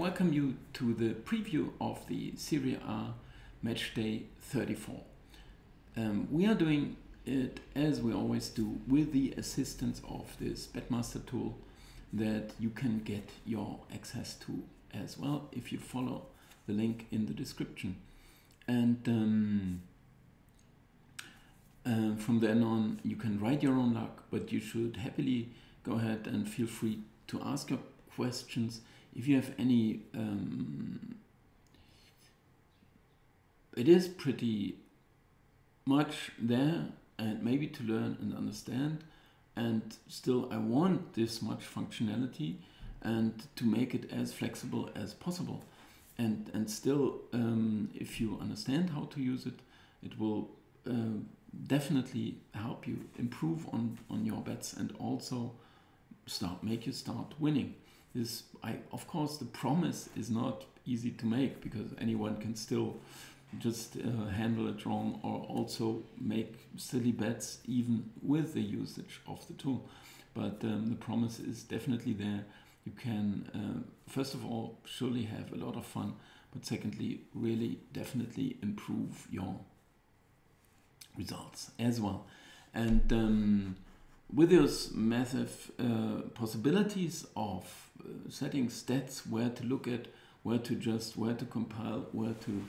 welcome you to the preview of the Serie A match day 34. We are doing it as we always do with the assistance of this Betmaster tool that you can get your access to as well if you follow the link in the description. And from then on you can write your own luck, but you should happily go ahead and feel free to ask your questions. If you have any, it is pretty much there and maybe to learn and understand, and still I want this much functionality and to make it as flexible as possible, and still if you understand how to use it, it will definitely help you improve on your bets and also make you start winning. Of course, the promise is not easy to make because anyone can still just handle it wrong or also make silly bets even with the usage of the tool. But the promise is definitely there. You can, first of all, surely have a lot of fun, but secondly, really definitely improve your results as well. And with those massive possibilities of setting stats, where to look at, where to adjust, where to compile, where to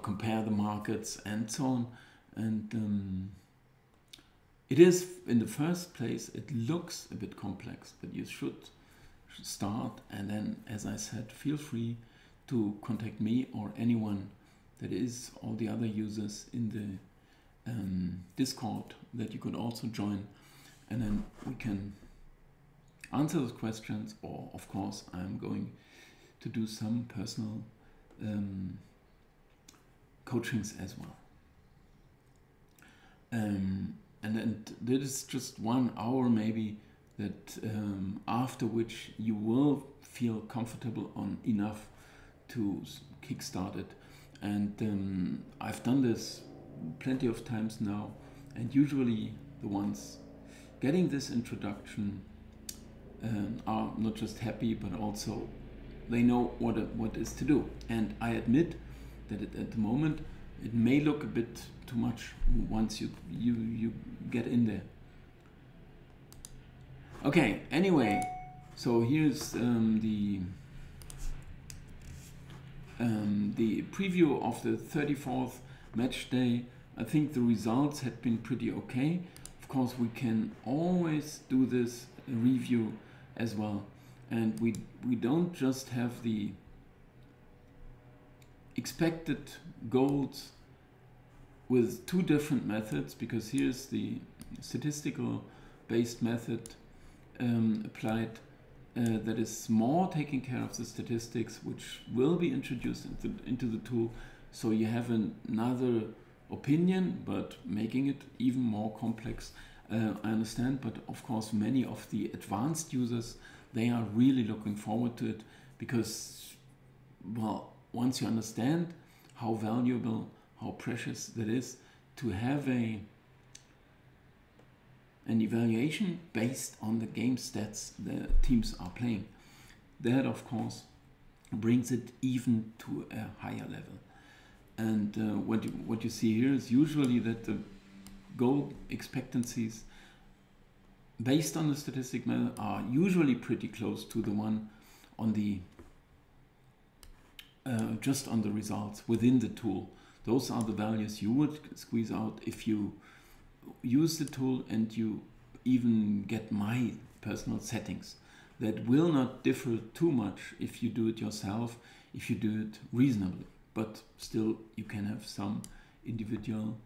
compare the markets and so on. And it is, in the first place, it looks a bit complex, but you should start, and then, as I said, feel free to contact me or anyone that is, all the other users in the Discord that you could also join, and then we can answer those questions, or of course I'm going to do some personal coachings as well. And that is just 1 hour maybe, that after which you will feel comfortable on enough to kickstart it. And I've done this plenty of times now, and usually the ones getting this introduction are not just happy, but also they know what is to do. And I admit that at the moment it may look a bit too much once you get in there. Okay, anyway, so here's the preview of the 34th match day. I think the results had been pretty okay. Of course, we can always do this review as well, and we don't just have the expected goals with 2 different methods, because here's the statistical based method applied that is more taking care of the statistics, which will be introduced into the tool. So you have another opinion, but making it even more complex. I understand, but of course many of the advanced users, they are really looking forward to it, because, well, once you understand how valuable, how precious that is to have an evaluation based on the game stats the teams are playing, that of course brings it even to a higher level. And what you see here is usually that the goal expectancies based on the statistic method are usually pretty close to the one on the just on the results within the tool. Those are the values you would squeeze out if you use the tool and you even get my personal settings. That will not differ too much if you do it yourself, if you do it reasonably, but still you can have some individual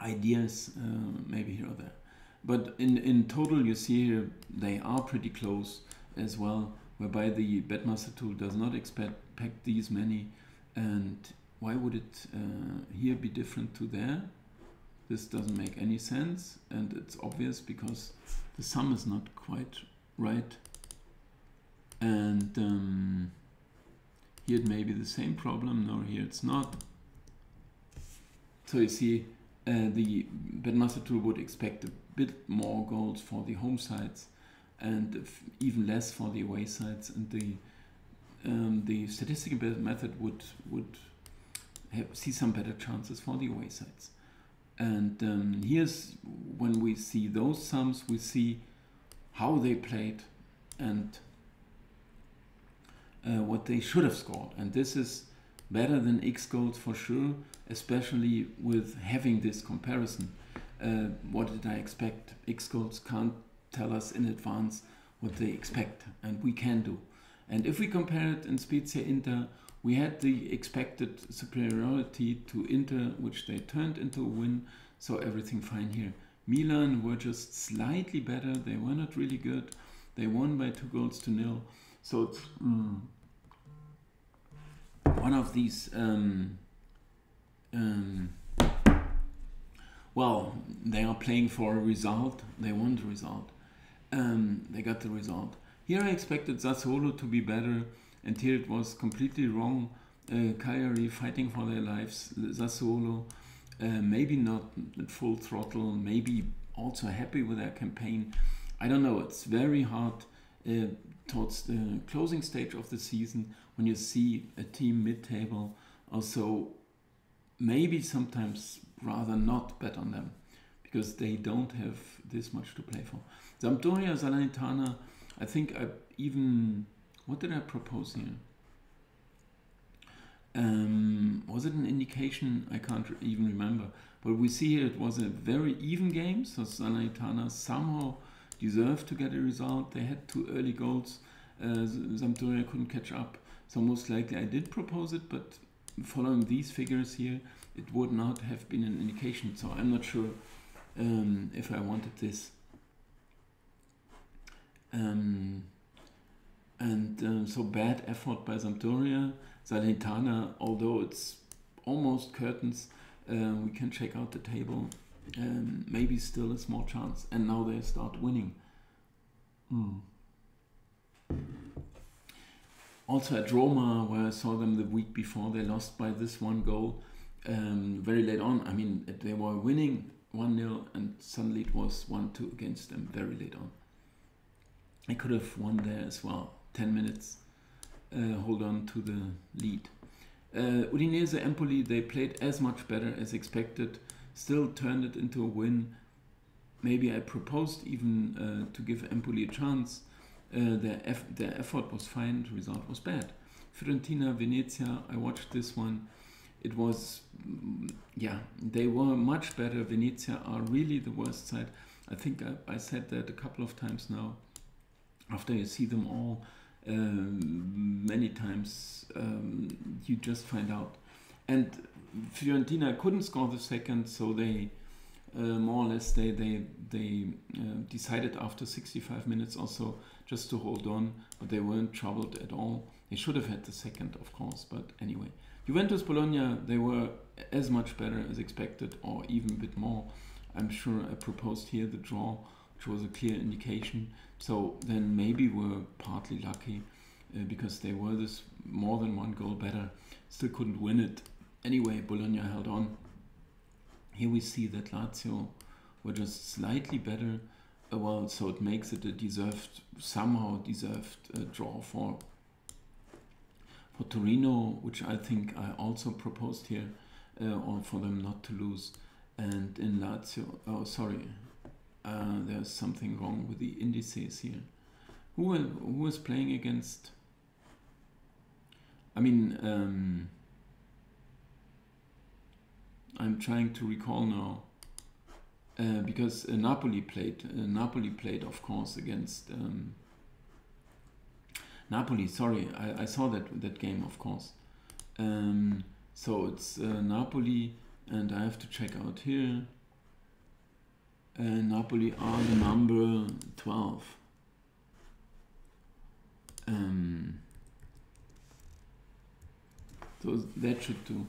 ideas maybe here or there. But in total, you see here they are pretty close as well, whereby the Betmaster tool does not expect these many. And why would it here be different to there? This doesn't make any sense, and it's obvious because the sum is not quite right. And here it may be the same problem. No, here it's not. So you see, the Betmaster tool would expect a bit more goals for the home sides and even less for the away sides, and the statistical method would see some better chances for the away sides. And here's when we see those sums, we see how they played and what they should have scored. And this is better than X goals for sure, especially with having this comparison. What did I expect? X goals can't tell us in advance what they expect, and we can do. And if we compare it in Spezia Inter, we had the expected superiority to Inter, which they turned into a win, so everything fine here. Milan were just slightly better, they were not really good. They won by 2-0. So it's one of these, well, they are playing for a result, they won the result. They got the result. Here I expected Sassuolo to be better, and here it was completely wrong. Cagliari fighting for their lives. Sassuolo maybe not at full throttle, maybe also happy with their campaign. I don't know, it's very hard towards the closing stage of the season when you see a team mid-table. Also, maybe sometimes rather not bet on them, because they don't have this much to play for. Sampdoria, Salernitana, I think I even... What did I propose here? Was it an indication? I can't even remember. But we see here it was a very even game, so Salernitana somehow deserved to get a result. They had 2 early goals. Sampdoria couldn't catch up. So most likely I did propose it, but following these figures here, it would not have been an indication. So I'm not sure if I wanted this. So bad effort by Sampdoria. Salernitana, although it's almost curtains, we can check out the table. Maybe still a small chance. And now they start winning. Also at Roma, where I saw them the week before, they lost by this 1 goal very late on. I mean, they were winning 1-0 and suddenly it was 1-2 against them very late on. I could have won there as well. 10 minutes, hold on to the lead. Udinese, Empoli, they played as much better as expected, still turned it into a win. Maybe I proposed even to give Empoli a chance. Their effort was fine, the result was bad. Fiorentina, Venezia, I watched this one. It was, yeah, they were much better. Venezia are really the worst side. I think I said that a couple of times now. After you see them all many times, you just find out. And Fiorentina couldn't score the second, so they more or less they decided after 65 minutes or so just to hold on, but they weren't troubled at all. They should have had the second, of course, but anyway. Juventus, Bologna, they were as much better as expected, or even a bit more. I'm sure I proposed here the draw, which was a clear indication. So then maybe we're partly lucky because they were this more than 1 goal better. Still couldn't win it. Anyway, Bologna held on. Here we see that Lazio were just slightly better. Well, so it makes it a somehow deserved draw for Torino, which I think I also proposed here, or for them not to lose. And in Lazio, oh sorry, there's something wrong with the indices here. Who was playing against? I mean, I'm trying to recall now, because Napoli played, of course, against Napoli. Sorry, I saw that game, of course. So it's Napoli, and I have to check out here. Napoli are the number 12. So that should do.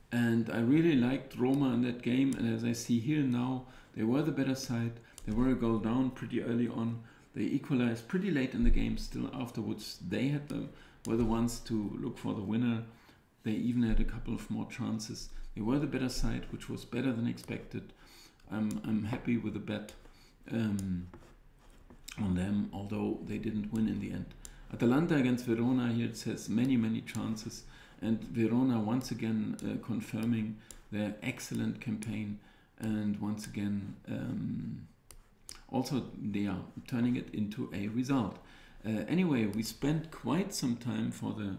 And I really liked Roma in that game, and as I see here now, they were the better side. They were a goal down pretty early on. They equalized pretty late in the game. Still afterwards, they were the ones to look for the winner. They even had a couple of more chances. They were the better side, which was better than expected. I'm happy with the bet. on them, although they didn't win in the end. Atalanta against Verona, here it says many chances, and Verona once again confirming their excellent campaign, and once again also they are turning it into a result. Anyway, we spent quite some time for the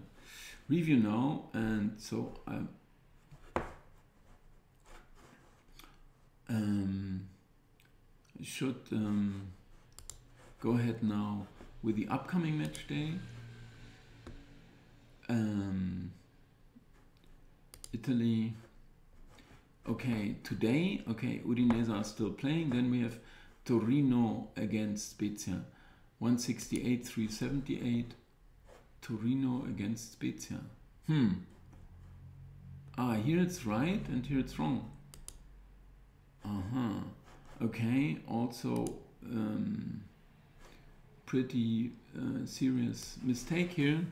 review now, and so I should go ahead now with the upcoming match day. Italy. Okay, today, okay, Udinese are still playing. Then we have Torino against Spezia. 168, 378. Torino against Spezia. Here it's right and here it's wrong. Okay, also pretty serious mistake here.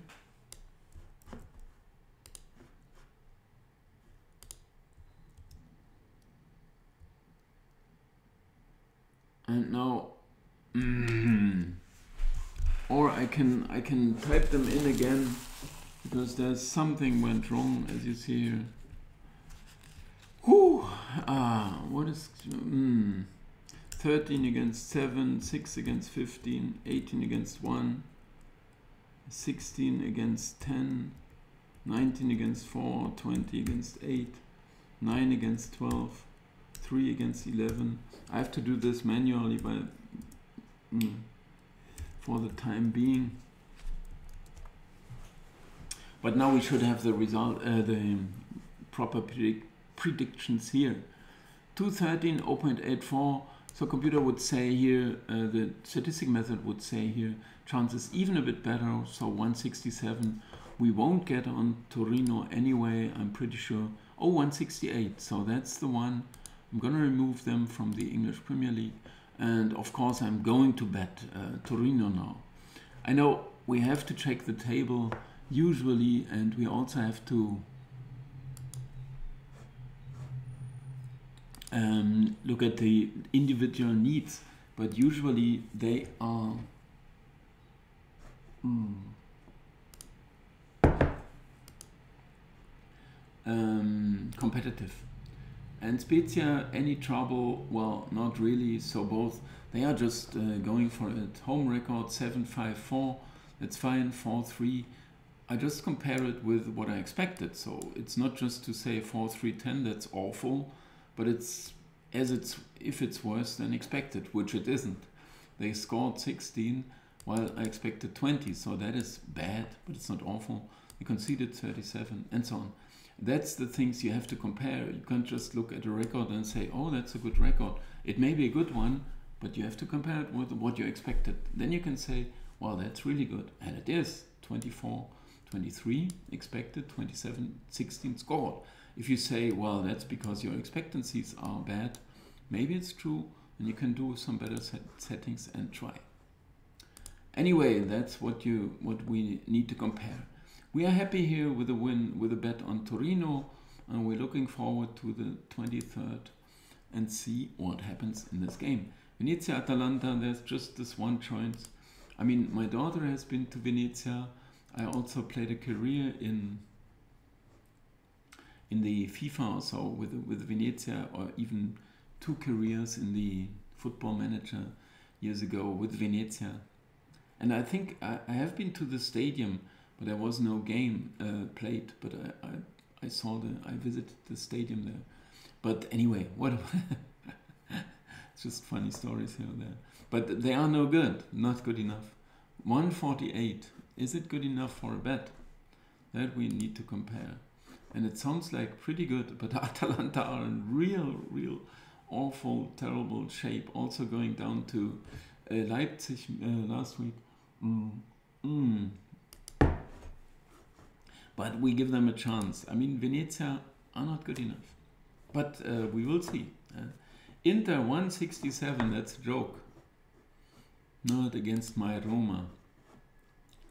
And now, or I can type them in again, because there's something went wrong, as you see here. What is 13 against 7, 6 against 15, 18 against 1, 16 against 10, 19 against 4, 20 against 8, 9 against 12, 3 against 11. I have to do this manually by for the time being. But now we should have the result, the proper predictions here. 213, 0.84. So computer would say here, the statistic method would say here, chances even a bit better. So 167. We won't get on Torino anyway, I'm pretty sure. Oh, 168. So that's the one. I'm going to remove them from the English Premier League. And of course, I'm going to bet Torino now. I know we have to check the table usually, and we also have to look at the individual needs, but usually they are competitive. And Spezia, any trouble? Well, not really. So both, they are just going for it. Home record 7-5-4, that's fine. 4-3. I just compare it with what I expected. So it's not just to say 4-3-10, that's awful, but it's if it's worse than expected, which it isn't. They scored 16 while I expected 20, so that is bad, but it's not awful. They conceded 37 and so on. That's the things you have to compare. You can't just look at a record and say, oh, that's a good record. It may be a good one, but you have to compare it with what you expected. Then you can say, well, that's really good. And it is. 24, 23 expected, 27, 16 scored. If you say, well, that's because your expectancies are bad, maybe it's true, and you can do some better settings and try. Anyway, that's what we need to compare. We are happy here with a win, with a bet on Torino, and we're looking forward to the 23rd and see what happens in this game. Venezia Atalanta, there's just this one choice. I mean, my daughter has been to Venezia. I also played a career in the FIFA also with Venezia, or even 2 careers in the Football Manager years ago with Venezia. And I think I have been to the stadium, but there was no game played. But I visited the stadium there. But anyway, what? It's just funny stories here and there. But they are no good, not good enough. 148, is it good enough for a bet? That we need to compare. And it sounds like pretty good, but Atalanta are in real awful, terrible shape. Also going down to Leipzig last week. But we give them a chance. I mean, Venezia are not good enough. But we will see. Inter 167, that's a joke. Not against my Roma.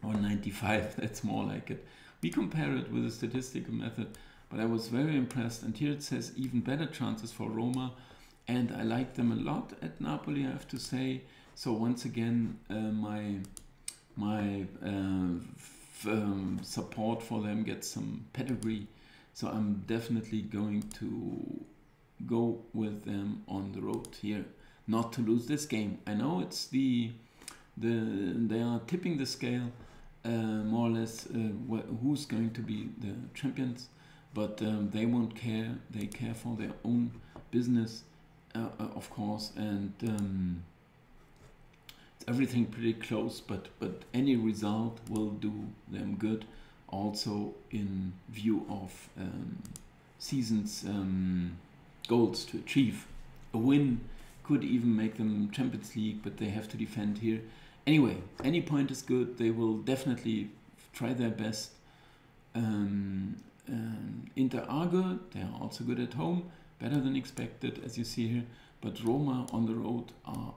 195, that's more like it. We compare it with a statistical method, but I was very impressed. And here it says even better chances for Roma. and I like them a lot at Napoli, I have to say. So once again, my support for them gets some pedigree. So I'm definitely going to go with them on the road here, not to lose this game. I know it's they are tipping the scale, more or less, who's going to be the champions, but they won't care. They care for their own business, of course, and it's everything pretty close. But any result will do them good, also in view of season's goals to achieve. A win could even make them Champions League, but they have to defend here. Anyway, any point is good. They will definitely try their best. Inter are good. They are also good at home, better than expected, as you see here. But Roma on the road are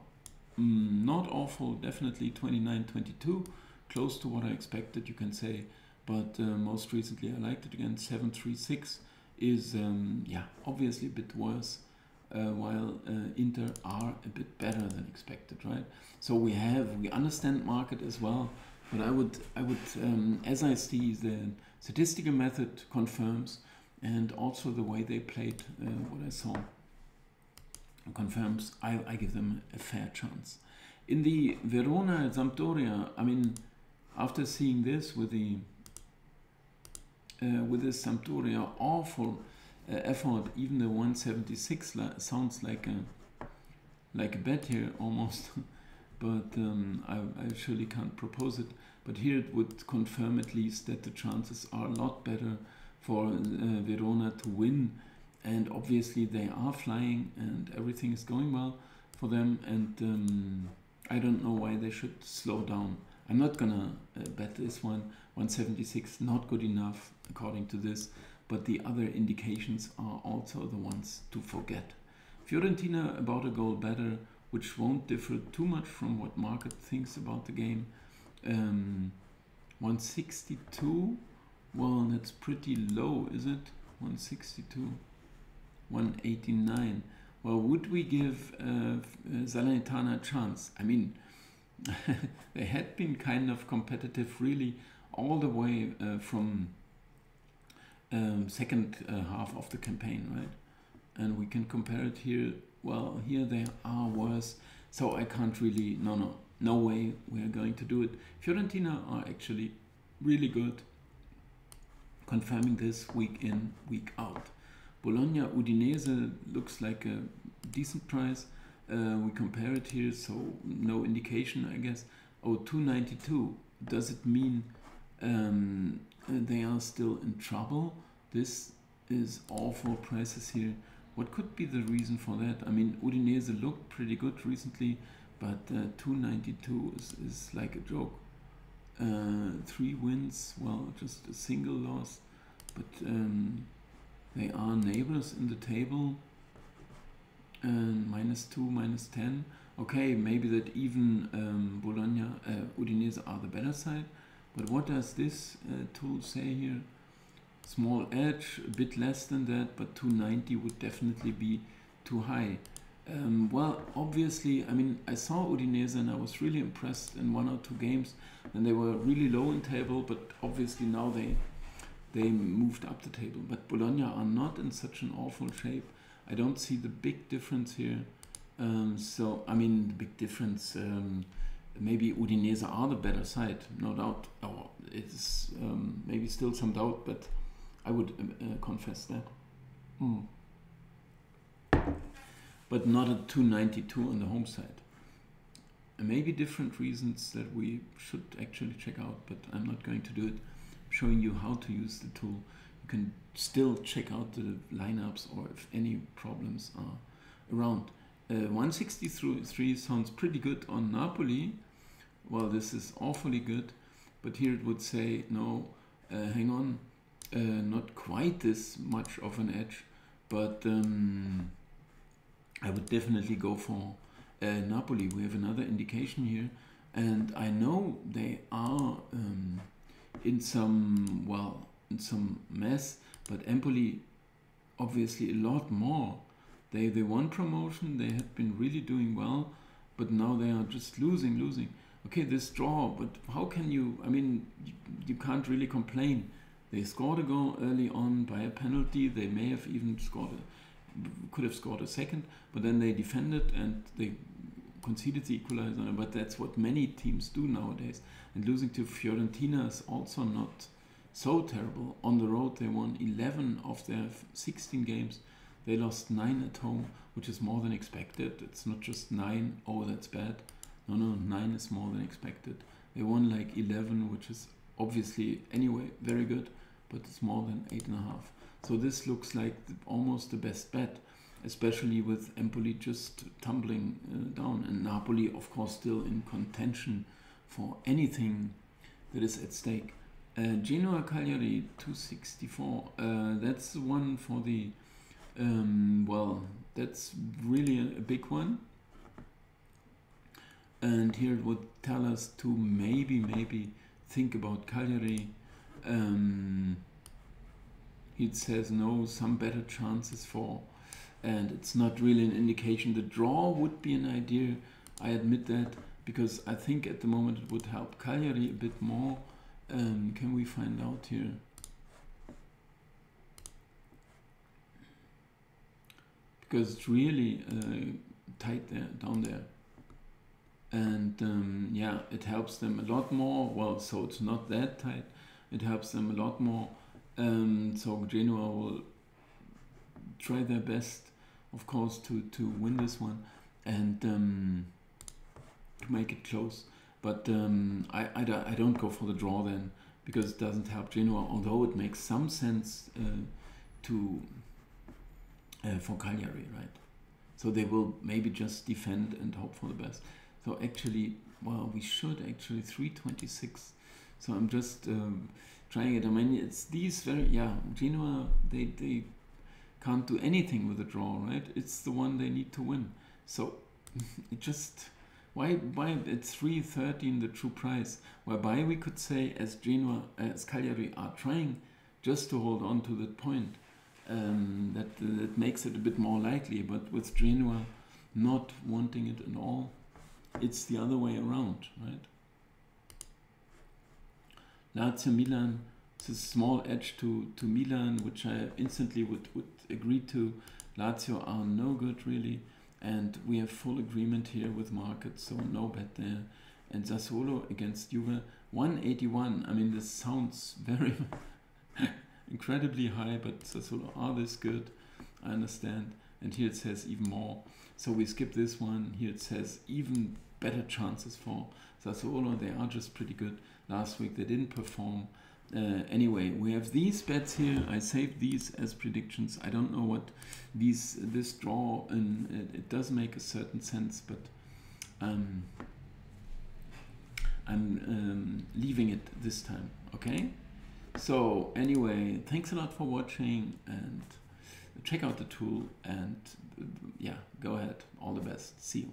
not awful. Definitely 29-22, close to what I expected, you can say. But most recently, I liked it again. 7-3-6 is yeah, obviously a bit worse. While Inter are a bit better than expected, right? So we understand market as well, but I would as I see the statistical method confirms, and also the way they played, what I saw confirms, I give them a fair chance. In the Verona Sampdoria, I mean, after seeing this with this Sampdoria awful effort, even the 176 sounds like a bet here almost, but I surely can't propose it. But here it would confirm at least that the chances are a lot better for Verona to win, and obviously they are flying and everything is going well for them, and I don't know why they should slow down. I'm not gonna bet this one. 176 not good enough according to this. But the other indications are also the ones to forget. Fiorentina about a goal better, which won't differ too much from what market thinks about the game. 162, well, that's pretty low, is it? 162, 189. Well, would we give Salernitana a chance? I mean, they had been kind of competitive really all the way from second half of the campaign, right? And we can compare it here. Well, here they are worse, so I can't really, no way we are going to do it. Fiorentina are actually really good, confirming this week in, week out. Bologna Udinese looks like a decent price. We compare it here, so no indication, I guess. Oh, 292. Does it mean they are still in trouble? This is awful prices here. What could be the reason for that? I mean, Udinese looked pretty good recently, but 292 is like a joke. 3 wins, well, just a single loss, but they are neighbors in the table. -2, -10. Okay, maybe that even Bologna, Udinese are the better side. But what does this tool say here? Small edge, a bit less than that, but 290 would definitely be too high. Well, obviously, I mean, I saw Udinese and I was really impressed in 1 or 2 games, and they were really low in table, but obviously now they moved up the table. But Bologna are not in such an awful shape. I don't see the big difference here. So, I mean, the big difference, maybe Udinese are the better side, no doubt. Oh, it's maybe still some doubt, but I would confess that. But not at 292 on the home side. Maybe different reasons that we should actually check out, but I'm not going to do it. I'm showing you how to use the tool. You can still check out the lineups or if any problems are around. 163 sounds pretty good on Napoli. Well, this is awfully good, but here it would say, no, hang on, not quite this much of an edge, but I would definitely go for Napoli. We have another indication here, and I know they are in some mess, but Empoli obviously a lot more. They won promotion, they had been really doing well, but now they are just losing. Okay, this draw, but how can you, I mean, you can't really complain. They scored a goal early on by a penalty, they may have even could have scored a second, but then they defended and they conceded the equalizer, but that's what many teams do nowadays. And losing to Fiorentina is also not so terrible. On the road they won 11 of their 16 games. They lost 9 at home, which is more than expected. It's not just 9, oh that's bad. No, 9 is more than expected. They won like 11, which is obviously anyway very good, but it's more than 8.5. So this looks like almost the best bet, especially with Empoli just tumbling down, and Napoli of course still in contention for anything that is at stake. Genoa Cagliari 264, that's the one for the, well, that's really a big one. And here it would tell us to maybe think about Cagliari. It says no, some better chances for, and it's not really an indication. The draw would be an idea, I admit that, because I think at the moment it would help Cagliari a bit more. Can we find out here? Because it's really tight there, down there. And yeah, it helps them a lot more. Well, so it's not that tight. It helps them a lot more. So Genoa will try their best, of course, to win this one and to make it close. But I don't go for the draw then, because it doesn't help Genoa, although it makes some sense for Cagliari, right? So they will maybe just defend and hope for the best. So actually, well, we should actually 326. So I'm just trying it. I mean, it's these very, yeah, Genoa, they can't do anything with a draw, right? It's the one they need to win. So it just, why it's 3.13 the true price, whereby we could say as Genoa, as Cagliari are trying just to hold on to that point, that makes it a bit more likely. But with Genoa not wanting it at all, it's the other way around, right? Lazio Milan, it's a small edge to Milan, which I instantly would agree to. Lazio are no good really, and we have full agreement here with market, so no bet there. And Sassuolo against Juve, 181. I mean, this sounds very incredibly high, but Sassuolo are this good, I understand. And here it says even more. So we skip this one. Here it says even better chances for Sassuolo. They are just pretty good. Last week they didn't perform. Anyway, we have these bets here. I saved these as predictions. I don't know what this draw, and it does make a certain sense, but I'm leaving it this time. Okay. So anyway, thanks a lot for watching, and check out the tool, and yeah, go ahead. All the best. See you.